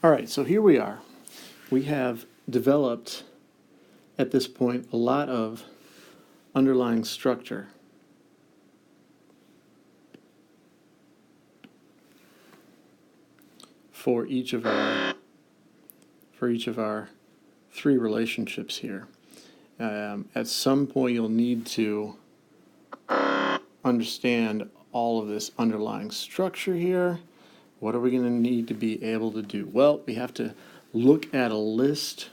All right, so here we are. We have developed, at this point, a lot of underlying structure. For each of our three relationships here. At some point, you'll need to understand all of this underlying structure here. What are we going to need to be able to do? Well, we have to look at a list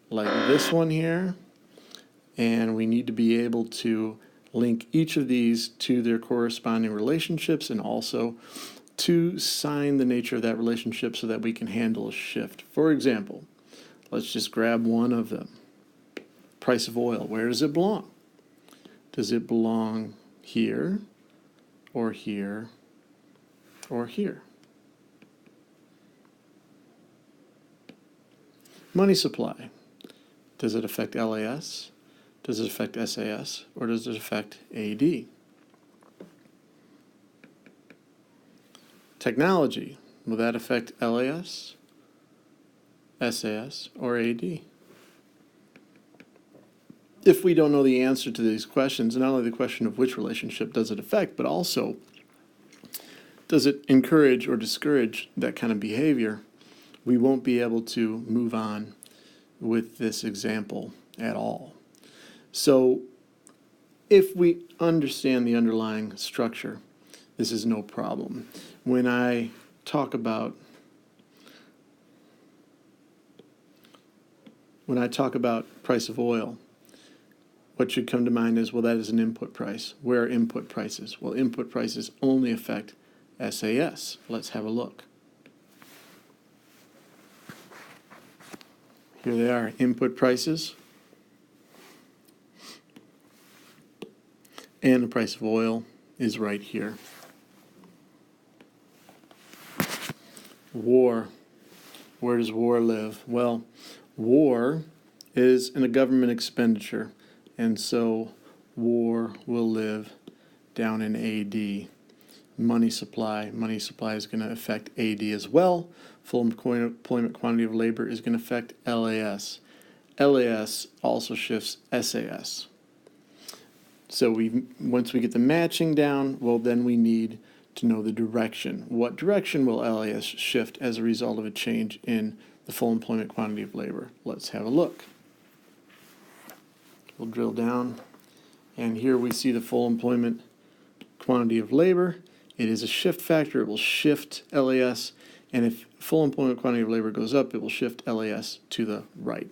like this one here, and we need to be able to link each of these to their corresponding relationships and also to sign the nature of that relationship so that we can handle a shift. For example, let's just grab one of them. Price of oil. Where does it belong? Does it belong here, or here, or here? Money supply. Does it affect LAS? Does it affect SAS? Or does it affect AD? Technology. Will that affect LAS, SAS, or AD? If we don't know the answer to these questions, not only the question of which relationship does it affect, but also does it encourage or discourage that kind of behavior, we won't be able to move on with this example at all. So if we understand the underlying structure, this is no problem. When I talk about price of oil, what should come to mind is, well, that is an input price. Where are input prices? Well, input prices only affect SAS. Let's have a look. Here they are, input prices. And the price of oil is right here. War. Where does war live? Well, war is in a government expenditure, and so war will live down in AD. Money supply is going to affect AD as well. Full employment quantity of labor is going to affect LAS. LAS also shifts SAS. So once we get the matching down, well, then we need to know the direction. What direction will LAS shift as a result of a change in the full employment quantity of labor? Let's have a look. We'll drill down, and here we see the full employment quantity of labor. It is a shift factor. It will shift LAS, and if full employment quantity of labor goes up, it will shift LAS to the right.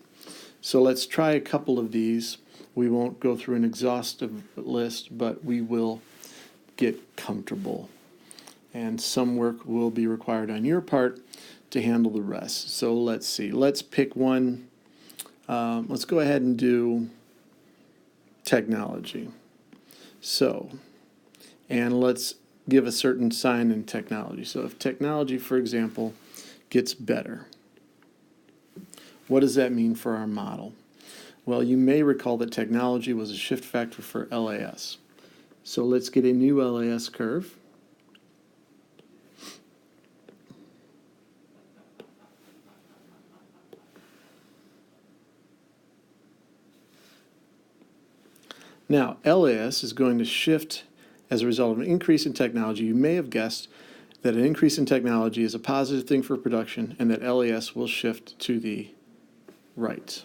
So let's try a couple of these. We won't go through an exhaustive list, but we will get comfortable. And some work will be required on your part to handle the rest. So let's see. Let's pick one. Let's go ahead and do technology. So, and let's give a certain sign in technology. So if technology, for example, gets better, what does that mean for our model? Well, you may recall that technology was a shift factor for LAS. So let's get a new LAS curve. Now, LAS is going to shift as a result of an increase in technology. You may have guessed that an increase in technology is a positive thing for production and that LAS will shift to the right,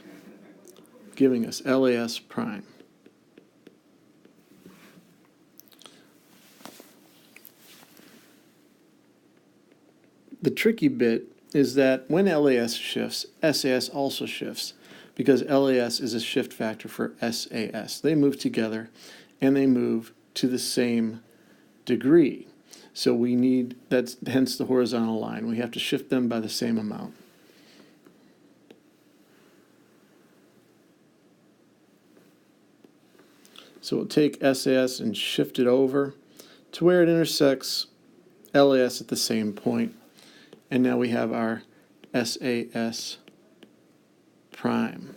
giving us LAS prime. The tricky bit is that when LAS shifts, SAS also shifts, because LAS is a shift factor for SAS. They move together, and they move to the same degree. So we need, that's hence the horizontal line. We have to shift them by the same amount. So we'll take SAS and shift it over to where it intersects LAS at the same point. And now we have our SAS prime.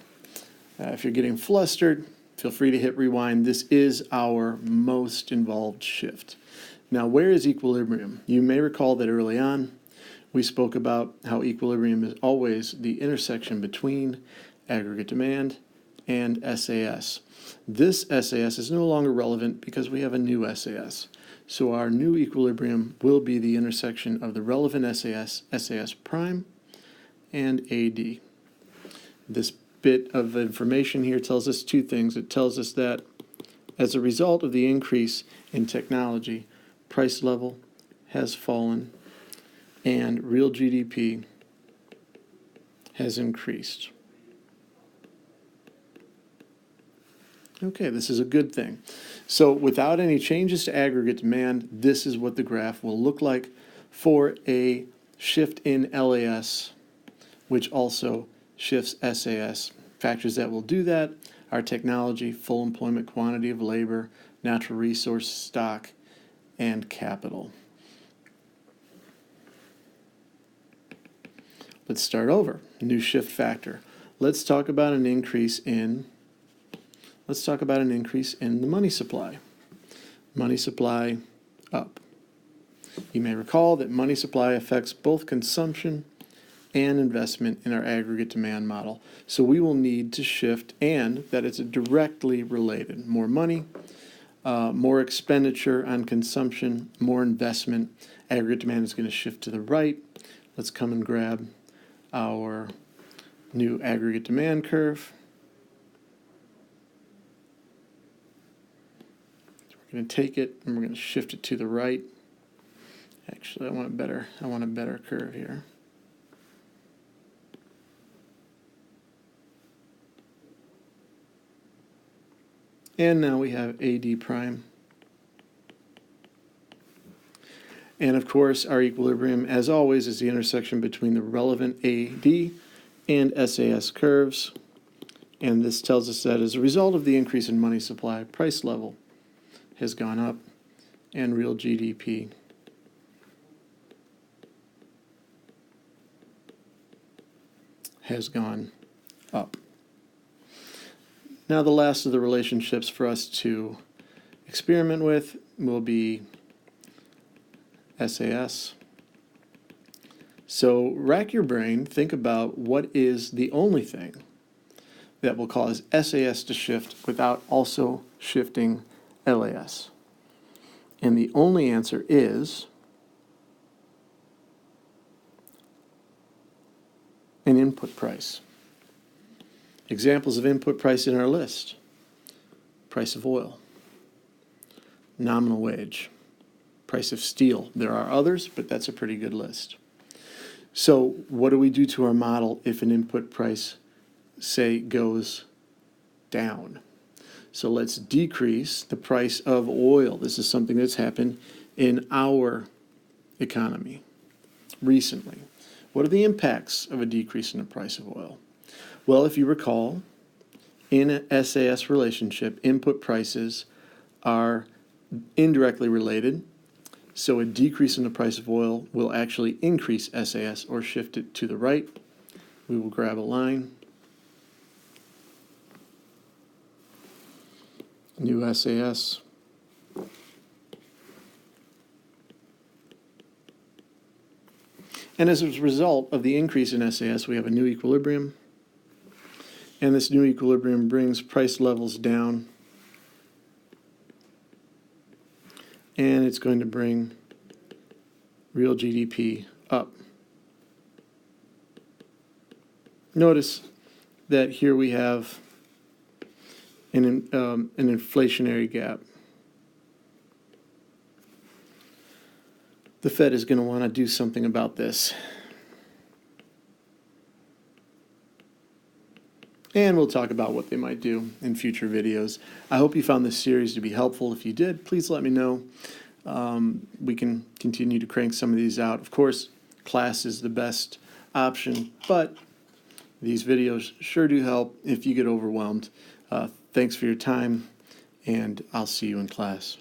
If you're getting flustered, feel free to hit rewind. This is our most involved shift. Now, where is equilibrium? You may recall that early on, we spoke about how equilibrium is always the intersection between aggregate demand and SAS. This SAS is no longer relevant because we have a new SAS. So our new equilibrium will be the intersection of the relevant SAS, SAS prime, and AD. This bit of information here tells us two things. It tells us that as a result of the increase in technology, price level has fallen and real GDP has increased. Okay, this is a good thing. So without any changes to aggregate demand, this is what the graph will look like for a shift in LAS, which also shifts SAS. Factors that will do that are technology, full employment quantity of labor, natural resource stock, and capital. Let's start over. New shift factor. Let's talk about an increase in the money supply. Money supply up. You may recall that money supply affects both consumption and investment in our aggregate demand model. So we will need to shift, and that it's directly related. More money, more expenditure on consumption, more investment. Aggregate demand is going to shift to the right. Let's come and grab our new aggregate demand curve. We're going to take it and we're going to shift it to the right. Actually, I want a better curve here. And now we have AD prime. And of course, our equilibrium, as always, is the intersection between the relevant AD and SAS curves. And this tells us that as a result of the increase in money supply, price level has gone up and real GDP has gone up. Now the last of the relationships for us to experiment with will be SAS. So rack your brain, think about what is the only thing that will cause SAS to shift without also shifting LAS. And the only answer is an input price. Examples of input price in our list: price of oil, nominal wage, price of steel. There are others, but that's a pretty good list. So what do we do to our model if an input price, say, goes down? So let's decrease the price of oil. This is something that's happened in our economy recently. What are the impacts of a decrease in the price of oil? Well, if you recall, in an SAS relationship, input prices are indirectly related. So a decrease in the price of oil will actually increase SAS or shift it to the right. We will grab a line. New SAS. And as a result of the increase in SAS, we have a new equilibrium. And this new equilibrium brings price levels down. And it's going to bring real GDP up. Notice that here we have an inflationary gap. The Fed is going to want to do something about this. And we'll talk about what they might do in future videos. I hope you found this series to be helpful. If you did, please let me know. We can continue to crank some of these out. Of course, class is the best option, but these videos sure do help if you get overwhelmed. Thanks for your time, and I'll see you in class.